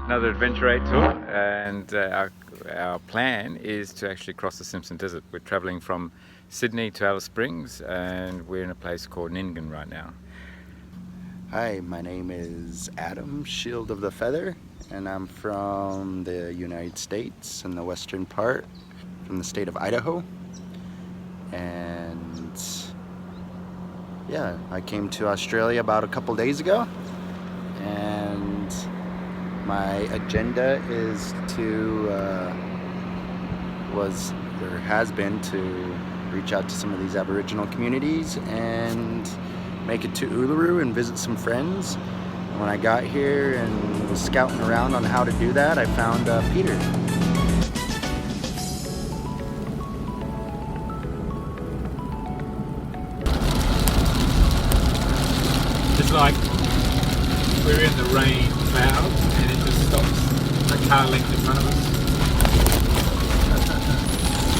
Another Adventure8 tour, and our plan is to actually cross the Simpson Desert. We're travelling from Sydney to Alice Springs, and we're in a place called Indigenous right now. Hi, my name is Adam, Shield of the Feather, and I'm from the United States in the western part, from the state of Idaho. And yeah, I came to Australia about a couple days ago, and my agenda is to has been to reach out to some of these Aboriginal communities and make it to Uluru and visit some friends. And when I got here and was scouting around on how to do that, I found Peter. It's like we're in the rain clouds and it just stops a car length in front of us.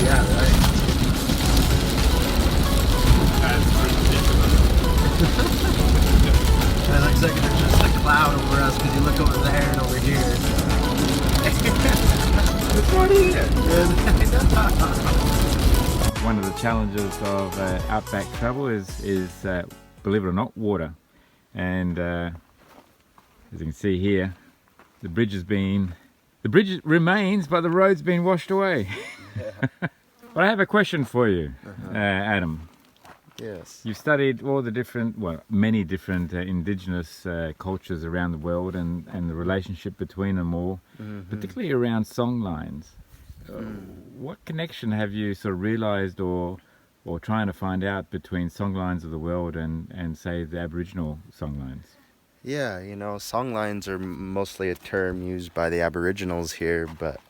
Yeah, right. That's ridiculous. It looks like there's just a cloud over us because you look over there and over here. It's right here. Yeah. One of the challenges of outback travel is believe it or not, water. And as you can see here, the bridge remains, but the road's been washed away. Yeah. But I have a question for you, Adam. Yes. You've studied all the different, many different indigenous cultures around the world and the relationship between them all, particularly around songlines. What connection have you sort of realized or trying to find out between songlines of the world and say the Aboriginal songlines? Yeah, songlines are mostly a term used by the Aboriginals here, but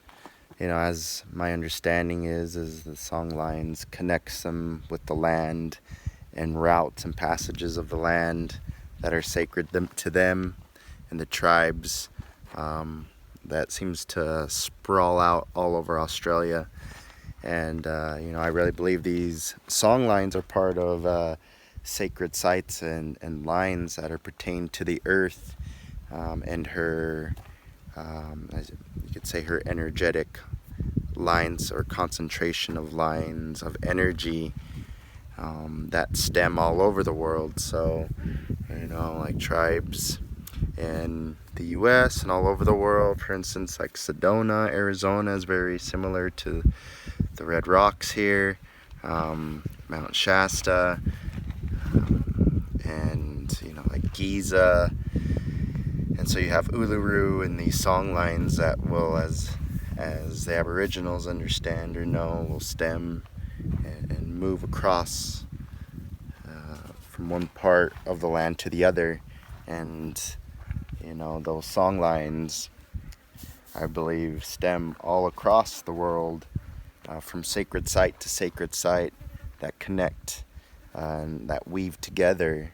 as my understanding is the songlines connects them with the land and routes and passages of the land that are sacred to them and the tribes that seems to sprawl out all over Australia. And I really believe these songlines are part of sacred sites and lines that are pertained to the earth and her, as you could say, her energetic lines or concentration of lines of energy that stem all over the world. So, like tribes in the US and all over the world, for instance, like Sedona, Arizona is very similar to the Red Rocks here, Mount Shasta, and like Giza. And so you have Uluru and these songlines that will, as the Aboriginals understand or know, will stem and move across from one part of the land to the other. And those songlines, I believe, stem all across the world, from sacred site to sacred site, that connect and that weave together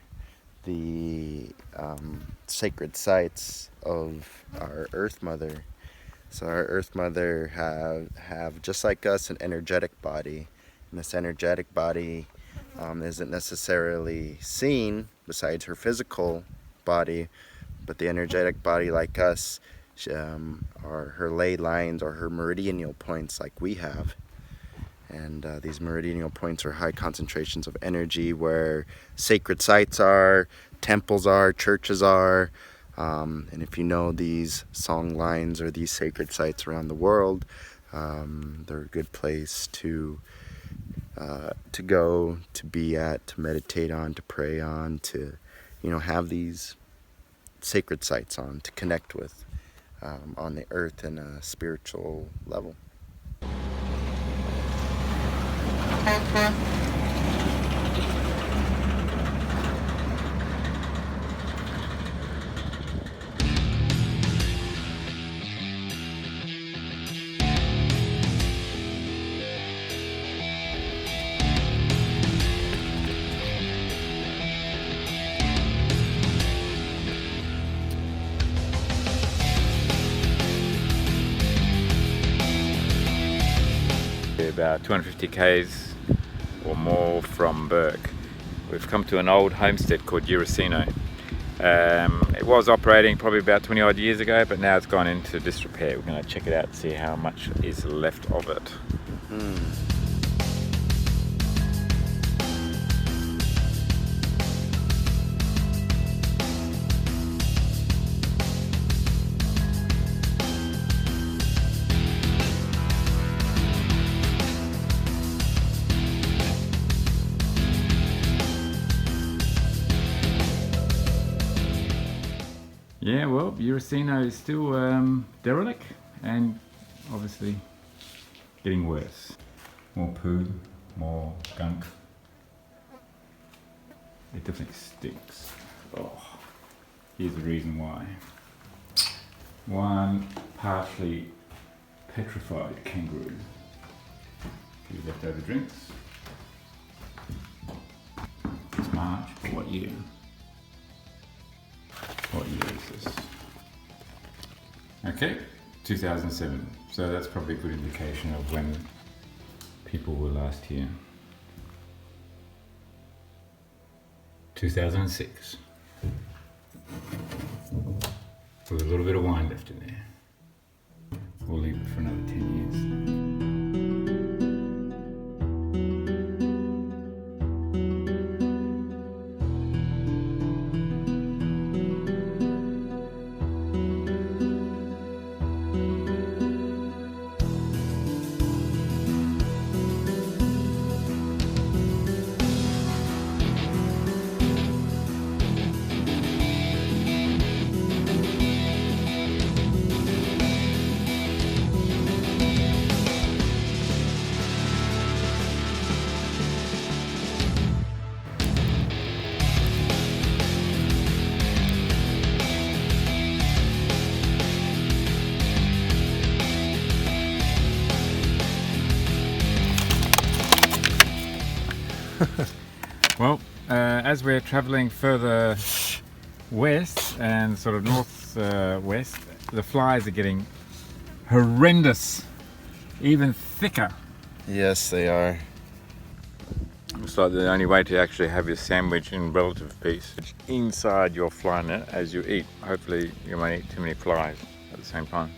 the sacred sites of our Earth Mother. So our Earth Mother have just like us an energetic body, and this energetic body isn't necessarily seen besides her physical body, but the energetic body, like us, are her ley lines or her meridianal points like we have. And these meridianal points are high concentrations of energy where sacred sites are, temples are, churches are. And if you know these song lines or these sacred sites around the world, they're a good place to go, to be at, to meditate on, to pray on, to have these sacred sites on, to connect with on the earth in a spiritual level. About 250 k's or more from Burke. We've come to an old homestead called Uracino. It was operating probably about 20 odd years ago, but now it's gone into disrepair. We're going to check it out and see how much is left of it. Yeah, well, Uracino is still derelict and obviously getting worse. More poo, more gunk. It definitely stinks. Oh, here's the reason why. One partially petrified kangaroo. Few leftover drinks. It's March, but what year? What year is this? Okay, 2007. So that's probably a good indication of when people were last here. 2006. With a little bit of wine left in there. We'll leave it for another 10 years. Well, as we're traveling further west and sort of north west, the flies are getting horrendous, even thicker. Yes, they are. It's like the only way to actually have your sandwich in relative peace inside your fly net as you eat. Hopefully you won't eat too many flies at the same time.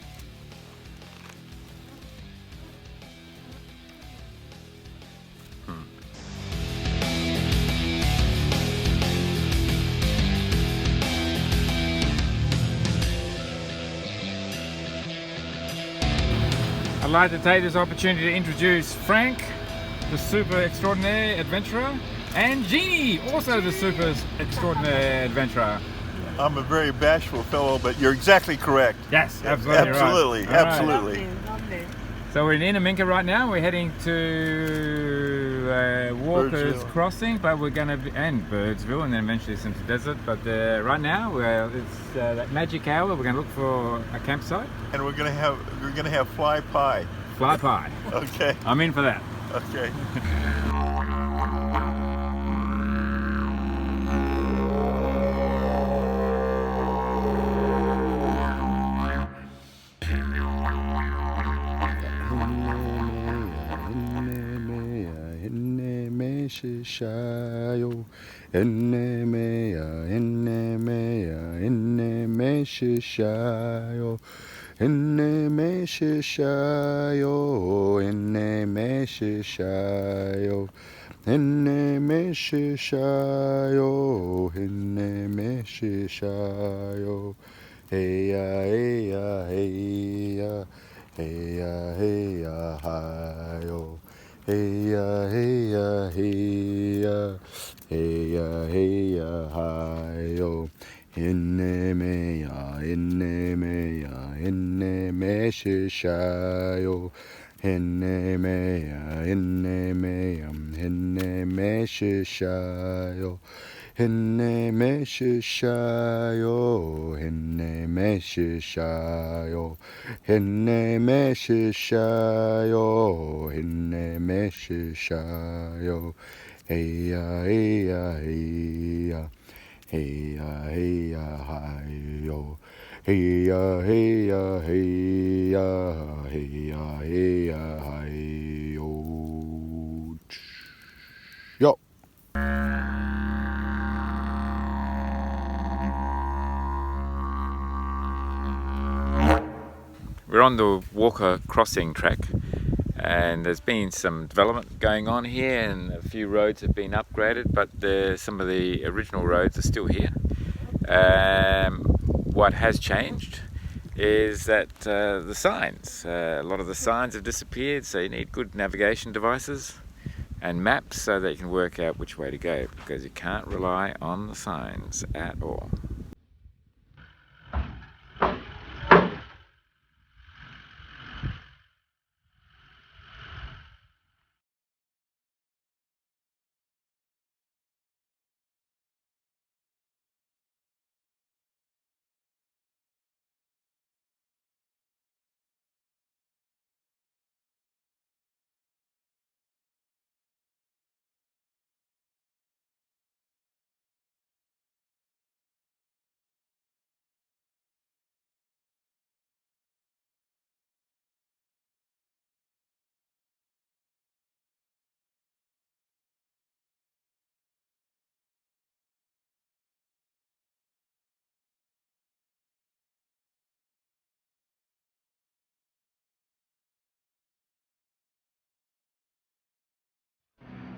I'd like to take this opportunity to introduce Frank, the super extraordinaire adventurer, and Jeannie, also the super extraordinaire adventurer. I'm a very bashful fellow, but you're exactly correct. Yes, absolutely. Absolutely, Right. absolutely. Lovely. So we're in Inaminka right now. We're heading to Walker's Birdsville. Crossing, but we're going to be, and Birdsville, and then eventually Simpson Desert. But right now, it's that magic hour. We're going to look for a campsite. And we're gonna have fly pie. Fly pie. Okay, I'm in for that. okay. Shishayo, enemea, eneme shishayo, eneme shishayo, eneme shishayo, eneme shishayo, eneme shishayo, heya, heya, heya, heya, heya, hayo. Heya, heya, heya, heya, heya, hayo. Enemea, enemea, eneme shishayo. Enemea, enemea, eneme shishayo. Eneme shishayo, eneme shishayo, eneme shishayo, eneme shishayo, heya, heya, heya, heya, heya, hayo, heya, heya, heya, heya, heya, hayo. Yo. on the Walker crossing track, and there's been some development going on here, and a few roads have been upgraded, but some of the original roads are still here. What has changed is that the signs, a lot of the signs have disappeared, so you need good navigation devices and maps so that you can work out which way to go, because you can't rely on the signs at all.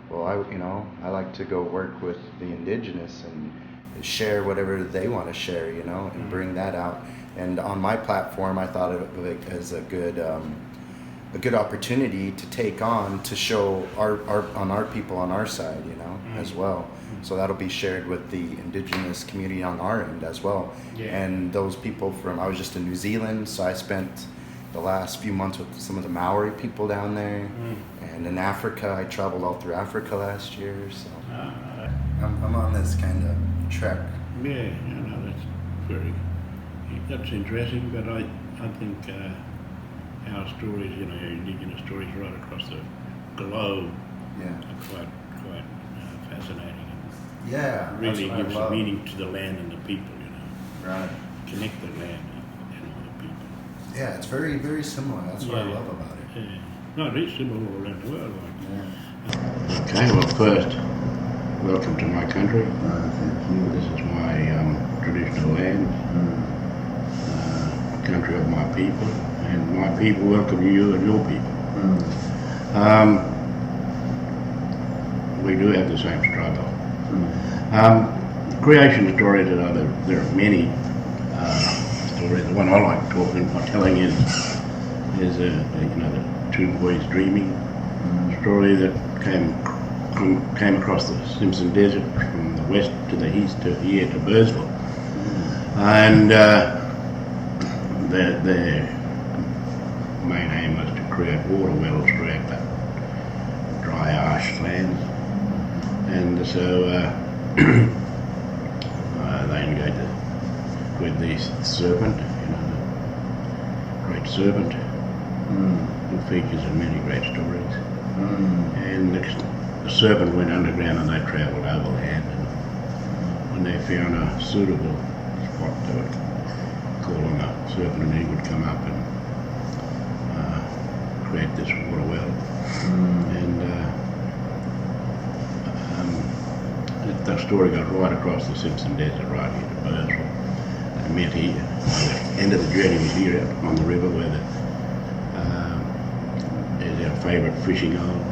Well, I like to go work with the Indigenous and share whatever they want to share, and bring that out. And on my platform, I thought of it as a good opportunity to take on, to show our people on our side, as well. So that'll be shared with the Indigenous community on our end as well. Yeah. And those people I was just in New Zealand, so I spent the last few months with some of the Maori people down there. And in Africa, I traveled all through Africa last year, so I'm on this kind of trek. Yeah, that's interesting, but I think our stories, our Indigenous stories right across the globe are quite fascinating. Yeah, Really that's what gives I love. meaning to the land and the people, Right. Connect the land and all the people. Yeah, it's very, very similar. That's what I Yeah. love about it. Yeah. No, it is similar all around the world. Yeah. Okay, well first, welcome to my country. Thank you. This is my traditional land, country of my people, and my people welcome you and your people. We do have the same struggle. Creation stories, there are many stories. The one I like telling is the two boys dreaming story that came across the Simpson Desert from the west to the east to here to Burnsville, and their main aim was to create water wells throughout that dry, harsh lands, and so they engaged with the serpent, the great serpent, who features in many great stories. And the serpent went underground and they travelled overland, and when they found a suitable spot, they would call on a serpent and he would come up and create this water well. And the story got right across the Simpson Desert, right here to Burnsville. They met here. The end of the journey was here out on the river where is our favourite fishing hole.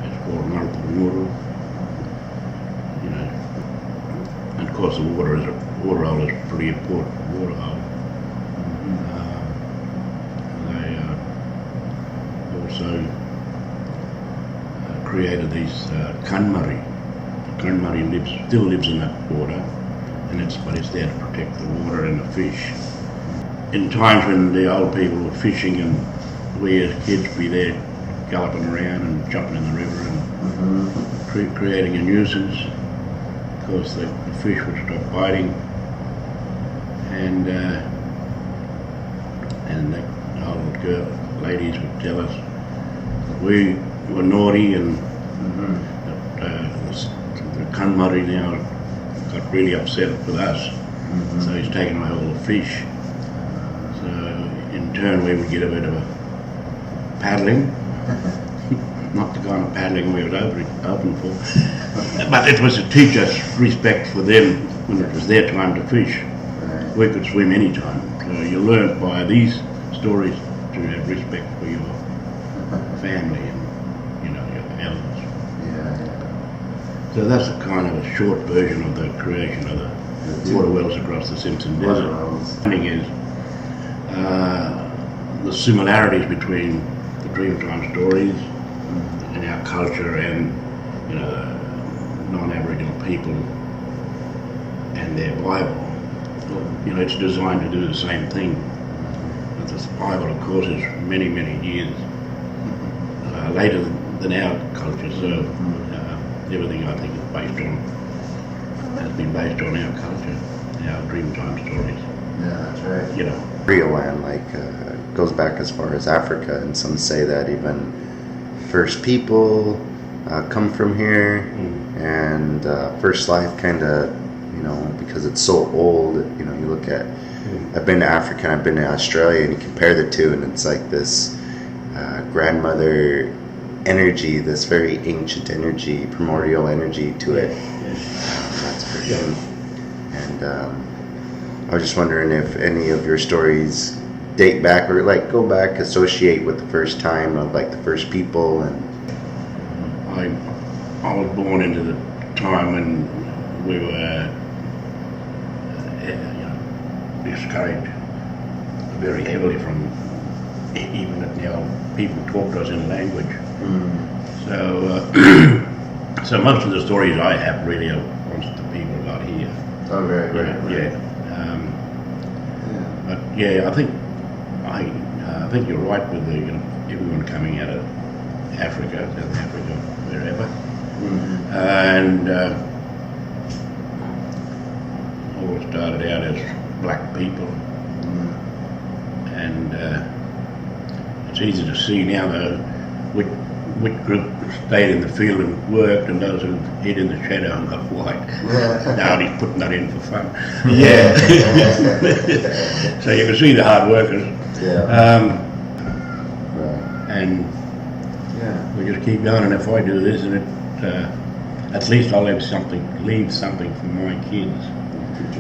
It's called Marupuru. And of course the water hole is a pretty important water hole. They also created these Kanmari. Kanmari still lives in that water, and it's there to protect the water and the fish. In times when the old people were fishing and we as kids be there galloping around and jumping in the river and creating a nuisance, of course the fish would stop biting, and the old ladies would tell us that we were naughty and the Kanmari now got really upset with us, so he's taken away all the fish. So in turn we would get a bit of a paddling, not the kind of paddling we were open for, but it was to teach us respect for them when it was their time to fish. We could swim any time, so you learn by these stories to have respect for your family and, you know, your elders. Yeah. So that's a kind of a short version of the creation of the water wells across the Simpson Desert. The thing is, the similarities between the Dreamtime stories and our culture and, you know, non-Aboriginal people and their Bible. You know, it's designed to do the same thing. But this Bible, of course, is many, many years later than our culture. So everything I think is has been based on our culture, our Dreamtime stories. Yeah, that's right. You know, Rio land goes back as far as Africa, and some say that even first people come from here, and first life kind of, you know, because it's so old. You know, you look at, I've been to Africa and I've been to Australia, and you compare the two, and it's like this grandmother energy, this very ancient energy, primordial energy to it. That's for sure. And I was just wondering if any of your stories date back or like go back, associate with the first time of like the first people. And I was born into the time when we were you know, discouraged very heavily from even now people talk to us in language. So so most of the stories I have really are ones that the people got here. oh, right. Yeah. But yeah, I think you're right with the, you know, everyone coming out of Africa, South Africa, wherever, and all started out as black people, and it's easy to see now which group stayed in the field and worked, and those who hid in the shadow and got white. Now he's putting that in for fun. Yeah. So you can see the hard workers. Yeah. And Yeah. we just keep going, and if I do this, and it, at least I'll leave something for my kids.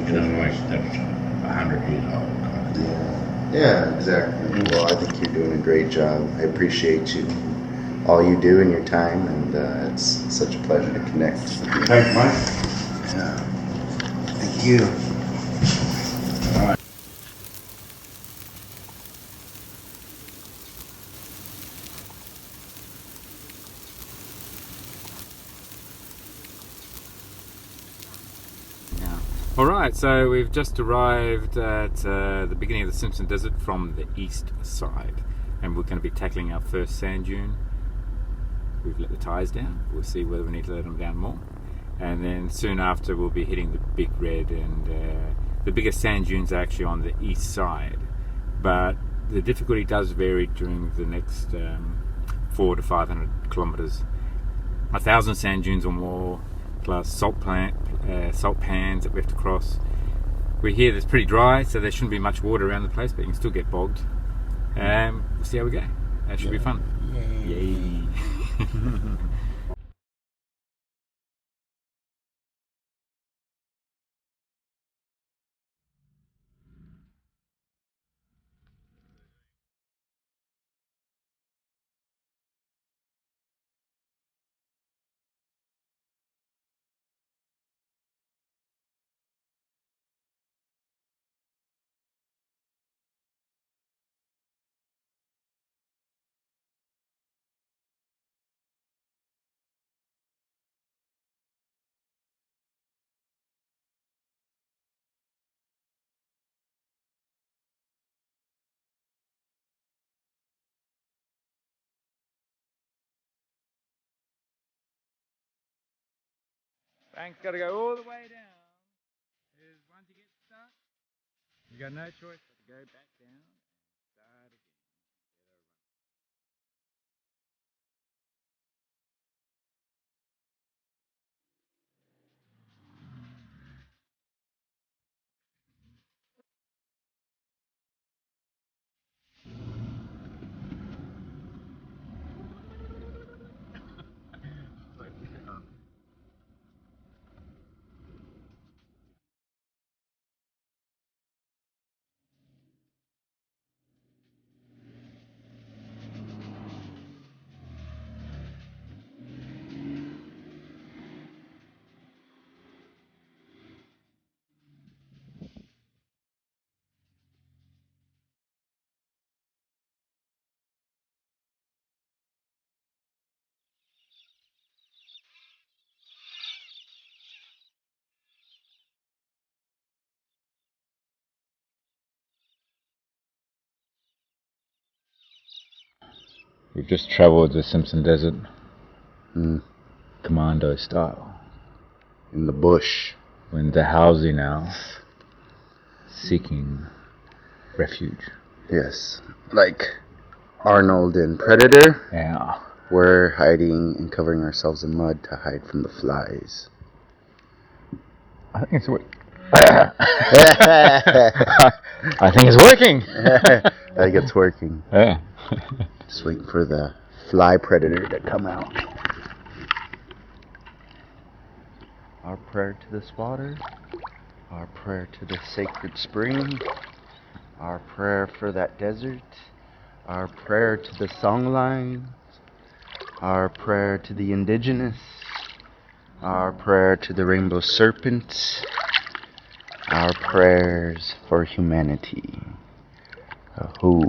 You know, like that's 100 years old. Yeah, exactly. Well, I think you're doing a great job. I appreciate you, all you do in your time, and it's such a pleasure to connect. Thanks, mate. Yeah. Thank you. Alright, so we've just arrived at the beginning of the Simpson Desert from the east side, and we're going to be tackling our first sand dune. We've let the tyres down, we'll see whether we need to let them down more, and then soon after we'll be hitting the Big Red, and the biggest sand dunes are actually on the east side, but the difficulty does vary during the next 400 to 500 kilometres. 1,000 sand dunes or more, plus salt pans that we have to cross. We hear that it's pretty dry, so there shouldn't be much water around the place, but you can still get bogged. We'll see how we go. That should be fun. Yay! Bank's got to go all the way down. Because once you get stuck, you got no choice but to go back down and start again. We've just travelled the Simpson Desert, Mm. commando style. In the bush. We're in Dalhousie now, seeking refuge. Yes. Like Arnold in Predator, Yeah. we're hiding and covering ourselves in mud to hide from the flies. I think it's working. I think it's working. I think it's working. Yeah. Just waiting for the fly predator to come out. Our prayer to this water, our prayer to the sacred spring, our prayer for that desert, our prayer to the songlines, our prayer to the Indigenous, our prayer to the rainbow serpent, our prayers for humanity. Ahoo.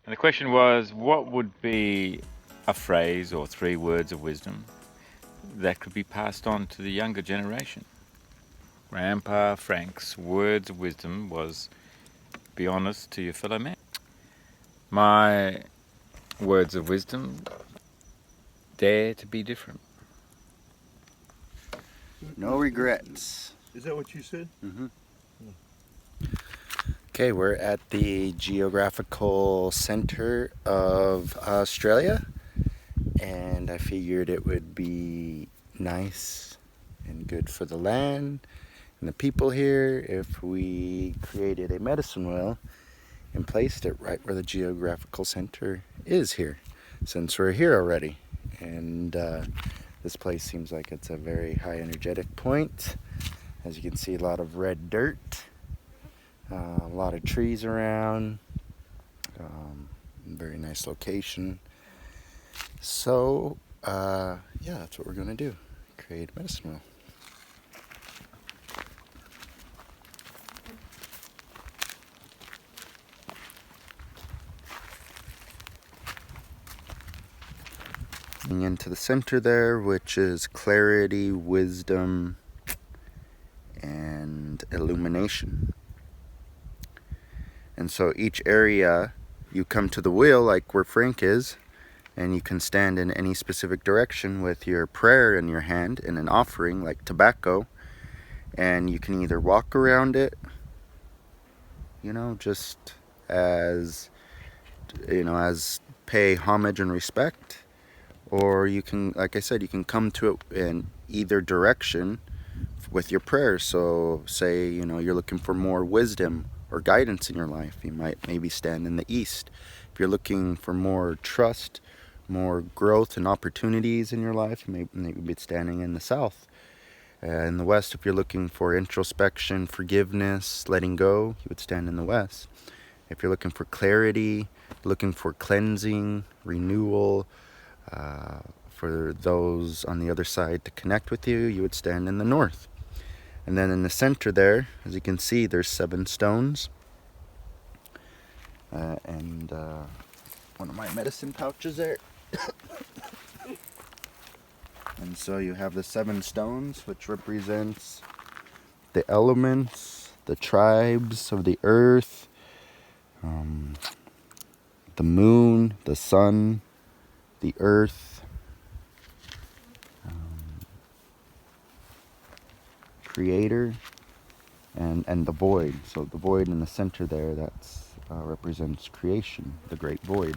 And the question was, what would be a phrase or 3 words of wisdom that could be passed on to the younger generation? Grandpa Frank's words of wisdom was, be honest to your fellow man. My words of wisdom, dare to be different. No regrets. Is that what you said? Okay, we're at the geographical center of Australia, and I figured it would be nice and good for the land and the people here if we created a medicine wheel and placed it right where the geographical center is here, since we're here already. And this place seems like it's a very high energetic point. As you can see, a lot of red dirt. A lot of trees around, very nice location. So, yeah, that's what we're going to do, create a medicine wheel. Getting into the center there, which is clarity, wisdom, and illumination. And so each area, you come to the wheel like where Frank is, and you can stand in any specific direction with your prayer in your hand and an offering like tobacco, and you can either walk around it, just as as pay homage and respect, or you can, like I said, you can come to it in either direction with your prayers. So say you're looking for more wisdom or guidance in your life, you might maybe stand in the east. If you're looking for more trust, more growth and opportunities in your life, you may maybe be standing in the south. In the west, if you're looking for introspection, forgiveness, letting go, you would stand in the west. If you're looking for clarity, looking for cleansing, renewal, for those on the other side to connect with you, you would stand in the north. And then in the center there, as you can see, there's 7 stones. And one of my medicine pouches there. And so you have the 7 stones, which represents the elements, the tribes of the earth, the moon, the sun, the earth, creator, and the void. So the void in the center there, that's represents creation, the great void.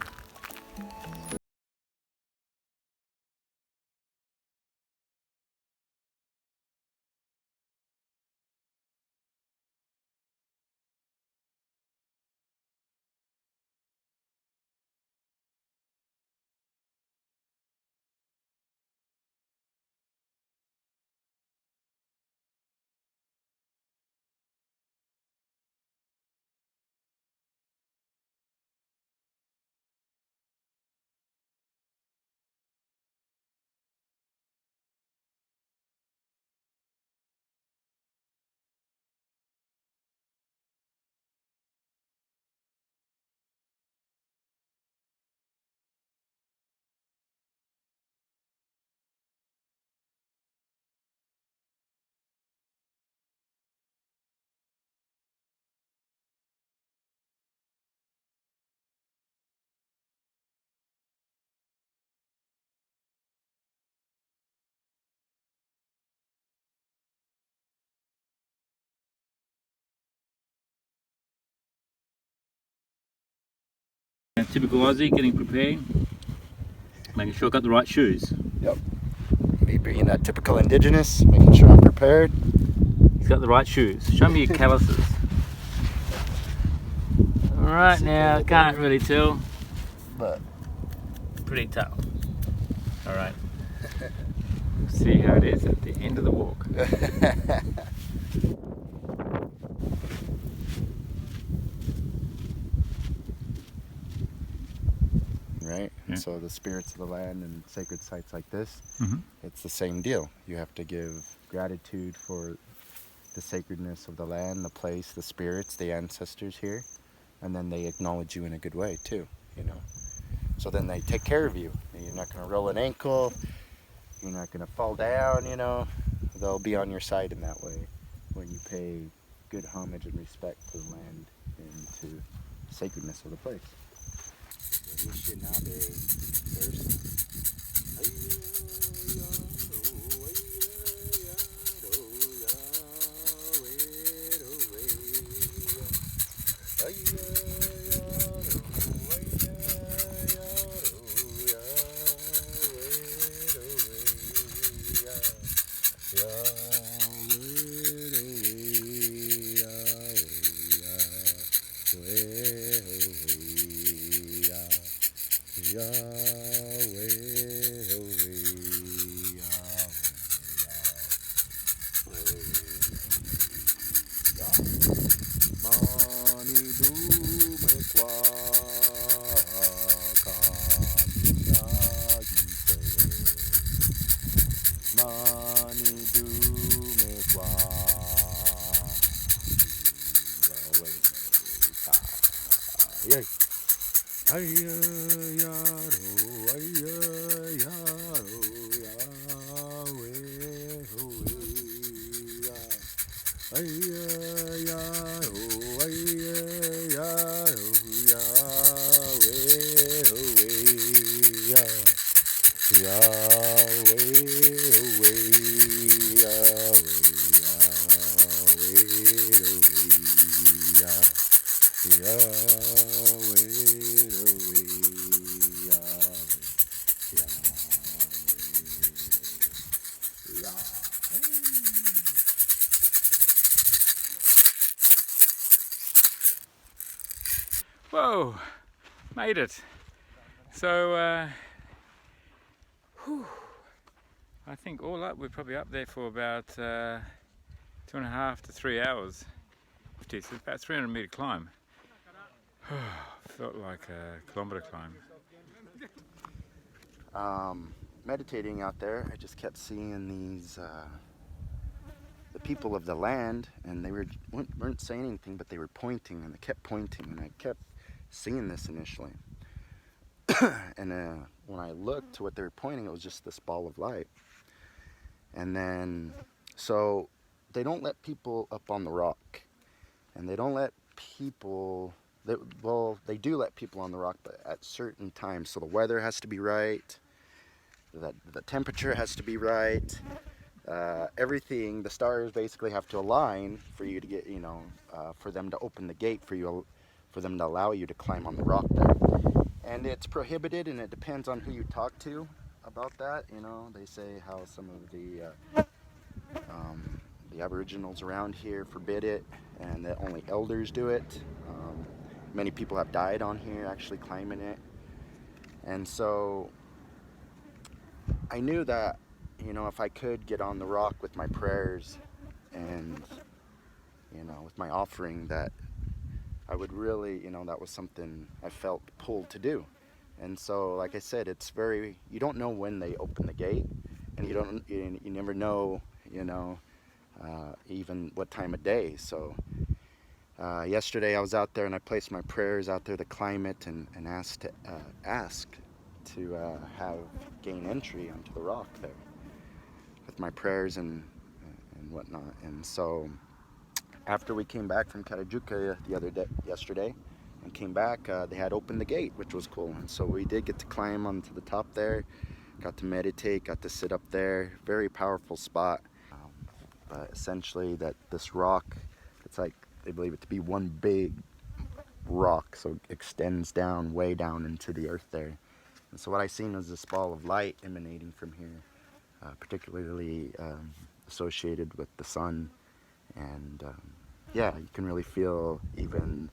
Typical Aussie, getting prepared, making sure I got the right shoes. Me being that typical Indigenous, making sure I'm prepared. He's got the right shoes. Show me your calluses. Right now, can't really tell, But pretty tough. Alright. See how it is at the end of the walk. right? Yeah. So the spirits of the land and sacred sites like this, Mhm. it's the same deal. You have to give gratitude for the sacredness of the land, the place, the spirits, the ancestors here, and then they acknowledge you in a good way too, you know. So then they take care of you. You're not going to roll an ankle. You're not going to fall down, you know. They'll be on your side in that way when you pay good homage and respect to the land and to the sacredness of the place. Whoa, made it. So, I think all up, we're probably up there for about 2.5 to 3 hours. It's about a 300-meter climb. Felt like a kilometer climb. Meditating out there, I just kept seeing these the people of the land, and they weren't saying anything, but they were pointing, and they kept pointing, and I kept seeing this initially. And when I looked to what they were pointing, it was just this ball of light. And then, so they don't let people up on the rock, and they don't let people. They do let people on the rock, but at certain times. So the weather has to be right. The temperature has to be right. Everything, the stars basically have to align for you to get, you know, for them to open the gate for them to allow you to climb on the rock there. And it's prohibited, and it depends on who you talk to about that. You know, they say how some of the Aboriginals around here forbid it, and that only elders do it. Many people have died on here actually climbing it. And so I knew that, you know, if I could get on the rock with my prayers and, you know, with my offering, that I would really, you know, that was something I felt pulled to do. And so, like I said, it's very, you don't know when they open the gate, and you never know, you know, even what time of day. So yesterday I was out there and I placed my prayers out there to climb it, and asked to gain entry onto the rock there with my prayers and whatnot. And so after we came back from Karajuka yesterday and came back, they had opened the gate, which was cool. And so we did get to climb onto the top there, got to meditate, got to sit up there. Very powerful spot. But essentially, that this rock, it's like they believe it to be one big rock, so it extends down, way down into the earth there. And so what I seen was this ball of light emanating from here, particularly associated with the sun. And yeah, you can really feel even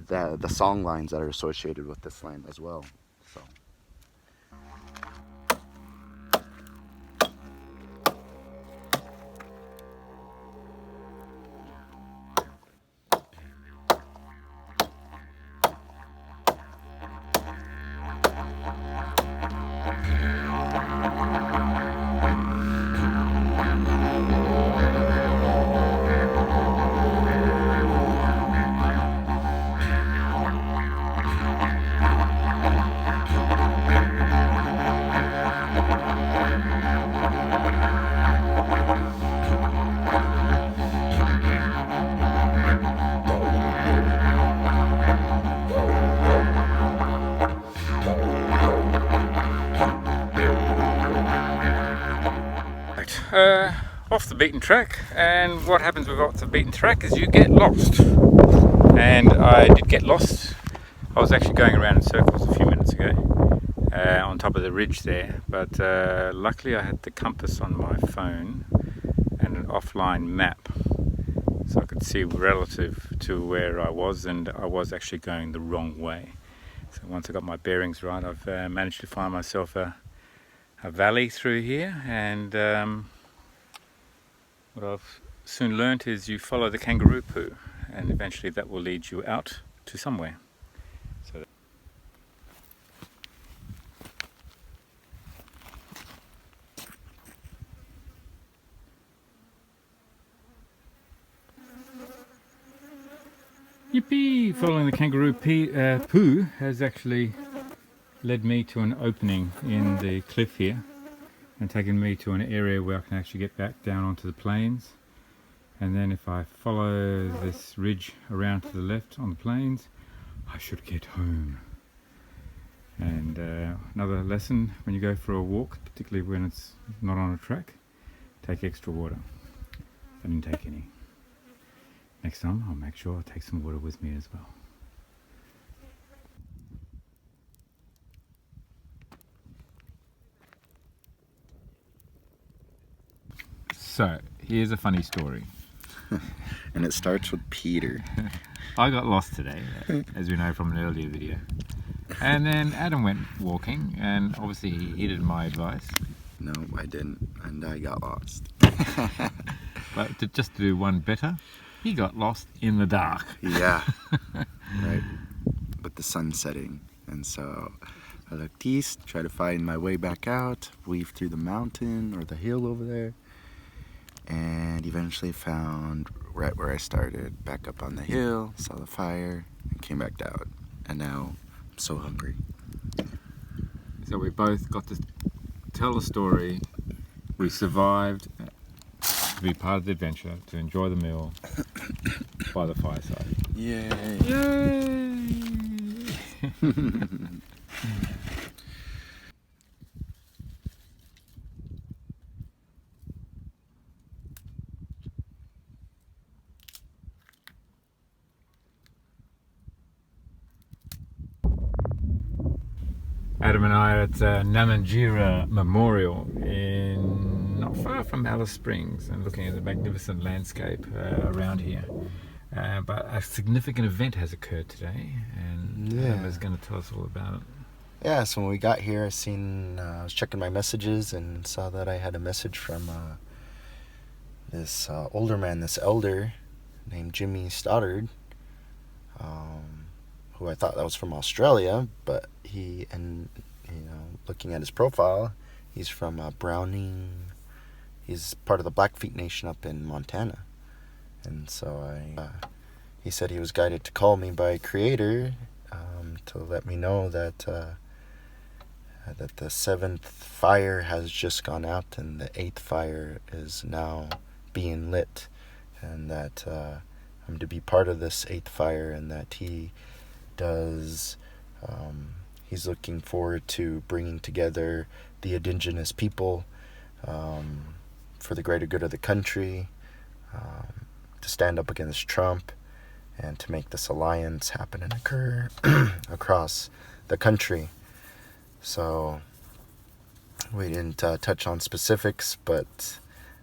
the song lines that are associated with this land as well. So. Off the beaten track, and what happens with off the beaten track is you get lost. And I did get lost. I was actually going around in circles a few minutes ago on top of the ridge there, but luckily I had the compass on my phone and an offline map, so I could see relative to where I was, and I was actually going the wrong way. So once I got my bearings right, I've managed to find myself a valley through here, and what I've soon learnt is you follow the kangaroo poo, and eventually that will lead you out to somewhere. So yippee! Following the kangaroo poo has actually led me to an opening in the cliff here, and taken me to an area where I can actually get back down onto the plains. And then if I follow this ridge around to the left on the plains, I should get home. And another lesson when you go for a walk, particularly when it's not on a track, take extra water. I didn't take any. Next time I'll make sure I take some water with me as well. So, here's a funny story. And it starts with Peter. I got lost today, as we know from an earlier video. And then Adam went walking, and obviously he heeded my advice. No, I didn't, and I got lost. But just to do one better, he got lost in the dark. Yeah, right, with the sun setting. And so I looked east, tried to find my way back out, weave through the mountain or the hill over there, and eventually found right where I started, back up on the hill, saw the fire, and came back down. And now I'm so hungry. So we both got to tell the story. We survived to be part of the adventure, to enjoy the meal by the fireside. Yay! Yay! Adam and I are at Namanjira Memorial in not far from Alice Springs, and looking at the magnificent landscape around here. But a significant event has occurred today, and Adam is going to tell us all about it. Yeah, so when we got here, I was checking my messages and saw that I had a message from this older man, this elder named Jimmy Stoddard, who I thought that was from Australia, but looking at his profile, he's from Browning. He's part of the Blackfeet Nation up in Montana. And so he said he was guided to call me by Creator to let me know that the 7th fire has just gone out and the 8th fire is now being lit, and that I'm to be part of this 8th fire, and that he does he's looking forward to bringing together the Indigenous people for the greater good of the country, to stand up against Trump, and to make this alliance happen and occur across the country. So we didn't touch on specifics, but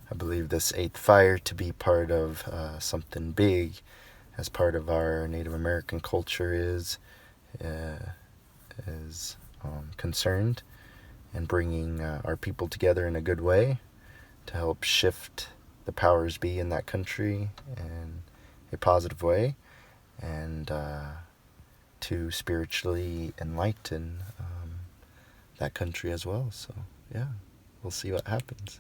I believe this eighth fire to be part of something big, as part of our Native American culture is concerned, and bringing our people together in a good way to help shift the powers be in that country in a positive way, and to spiritually enlighten that country as well. So yeah, we'll see what happens.